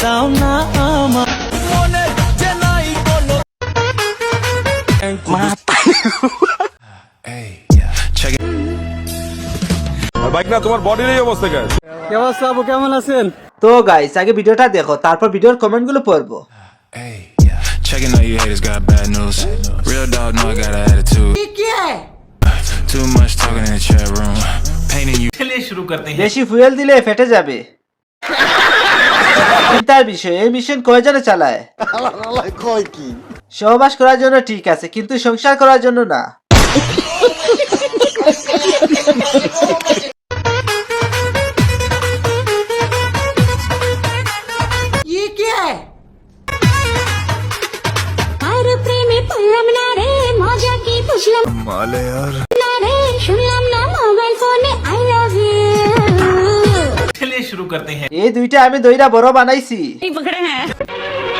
দাও না আমার মনে যে নাই কোনো বাইক না তোমার বডির এই অবস্থা কেন? কি অবস্থা আপু, কেমন আছেন? তো গাইস আগে ভিডিওটা দেখো, তারপর ভিডিওর কমেন্ট গুলো পড়বো। Checking out you haters got bad news. Real dog know I got an attitude. Too much talking in the chat room. Painting you. चलिए शुरू करते हैं। বেশি ফুয়েল দিলে ফেটে যাবে। চিন্তার বিষয়, এই মিশন কয়জনে চালায়? সহবাস করার জন্য ঠিক আছে, কিন্তু সংসার করার জন্য না। Male yaar. चलिए शुरू करते हैं। এই দুইটা আমি দইরা বড় বানাইছি।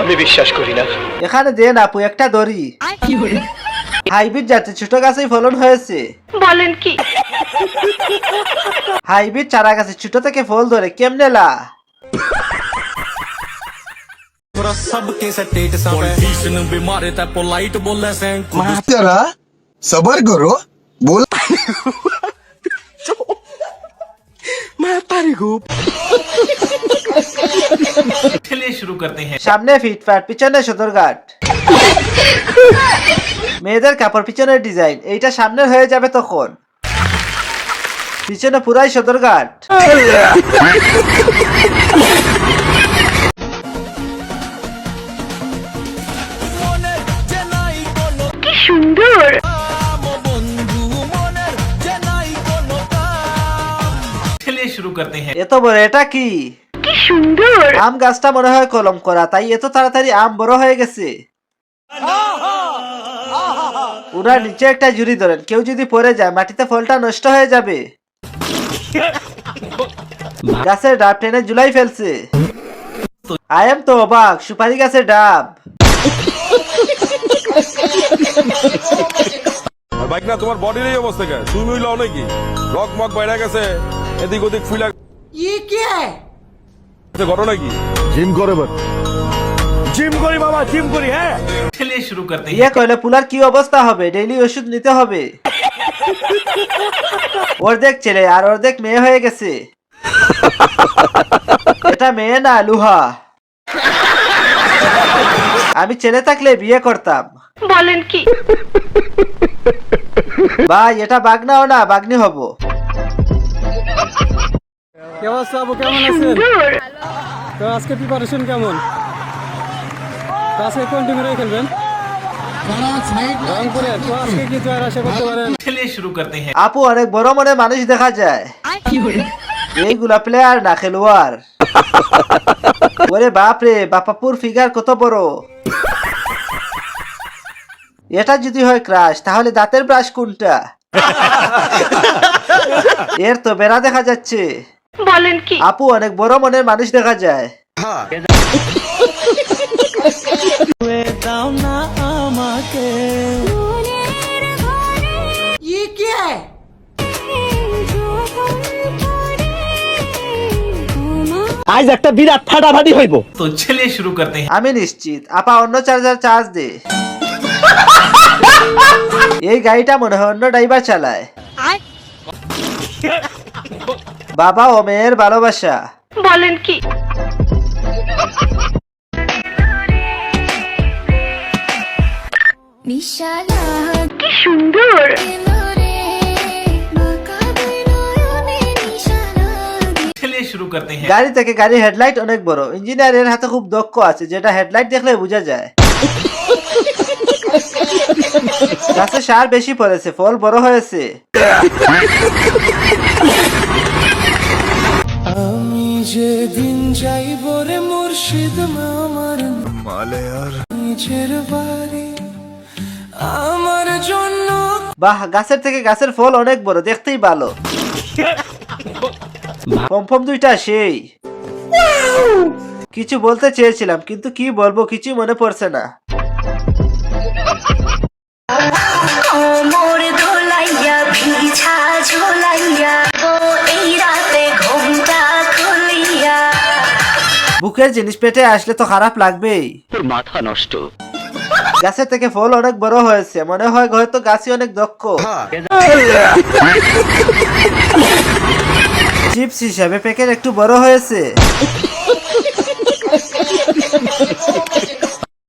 আমি বিশ্বাস করি না। এখানে দেন আপু একটা দড়ি। হাইব্রিড জাতের ছোট গাছেই ফলন হয়েছে। বলেন কি? হাইব্রিড চারা গাছে ছোট থেকে ফল ধরে কেমনে লা? पूरा सबके स्टेट सा पॉलिटिशियन भी मारे ता पोलाइट बोले से जरा सबर करो बोल चलिए शुरू करते हैं। সামনে ফিটফাট, পিছনে সদরঘাট। মেয়েদের কাপড় পিছনের ডিজাইন, এইটা সামনের হয়ে যাবে তখন। পিছনে পুরাই সদরঘাট। মনে যে নাই কোনো কি সুন্দর। কাম বন্ধু মনের যে নাই কোনো কাম। चलिए शुरू करते हैं। এত বড় এটা কি? কি সুন্দর। আম গাছটা মনে হয় কলম করা, তাই এত তাড়াতাড়ি আম বড় হয়ে গেছে। উনার নিচে একটা জুড়ি ধরেন, কেউ যদি পড়ে যায় মাটিতে ফলটা নষ্ট হয়ে যাবে। গাছের ডাব টেনে ঝুলাই ফেলছে। আয়াম তো অবাক, সুপারি গাছের ডাব। বাইক না তোমার বডির এই অবস্থা কেন? তুমি হইলাও নাকি? রক মক বাইরে গেছে, এদিক ওদিক ফুলা ঘটনা কি? जिम करे बट জিম করি বাবা, জিম করি। হ্যাঁ चलिए शुरू करते हैं। ইয়ে কইলে পুলার কি অবস্থা হবে? ডেইলি ওষুধ নিতে হবে। অর্ধেক ছেলে আর অর্ধেক মেয়ে হয়ে গেছে। এটা মেয়ে না, লুহা। আমি ছেলে থাকলে বিয়ে করতাম। বলেন কি? ভাই এটা বাগনাও না, বাগনি হব। কি অবস্থা আপু, কেমন আছেন? সুন্দর। তো আজকে প্রিপারেশন কেমন? তো আজকে কোন টিমে রয়ে খেলবেন? রংপুরে। তো আজকে কি জয়ের আশা করতে পারেন? चलिए शुरू करते हैं। আপু অনেক বড় মনে মানুষ দেখা যায়। এইগুলা প্লেয়ার না, খেলোয়াড়। ওরে বাপরে, বাপাপুর ফিগার কত বড়। এটা যদি হয় ক্রাশ, তাহলে দাঁতের ব্রাশ কোনটা? এর তো বেড়া দেখা যাচ্ছে। বলেন কি? আপু অনেক বড় মনের মানুষ দেখা যায়। দাও না আমাকে আজ একটা বিরাট ফাটাফাটি হইব। तो चलिए शुरू करते हैं। আমি নিশ্চিত আপা অন্য চার্জার চার্জ দে। এই গাড়িটা মনে হয় অন্য ড্রাইভার চালায়। বাবা ও মেয়ের ভালোবাসা। বলেন কি? কি সুন্দর। चलिए शुरू करते हैं। গাড়ি থেকে গাড়ি হেডলাইট অনেক বড়। ইঞ্জিনিয়ারের হাতে খুব দক্ষ আছে, যেটা হেডলাইট দেখলে বোঝা যায়। গাছে সার বেশি পড়েছে, ফল বড় হয়েছে। আমি যেদিন যাইব রে মুর্শিদ আমার Male yaar. নিজের বাড়ি আমার জন্য। বাহ, গাছের থেকে গাছের ফল অনেক বড়, দেখতেই ভালো। পমপম দুইটা সেই। কিছু বলতে চেয়েছিলাম, কিন্তু কি বলবো কিছু মনে পড়ছে না। মোর দোলাইয়া বিছা ঝোলাইয়া ও এই রাতে ঘুমটা খুলিয়া মুখের জিনিস পেটে আসলে তো খারাপ লাগবেই। তোর মাথা নষ্ট। গাছের থেকে ফল অনেক বড় হয়েছে, মনে হয় হয়তো গাছই অনেক দক্ষ। চিপস হিসাবে প্যাকেট একটু বড় হয়েছে।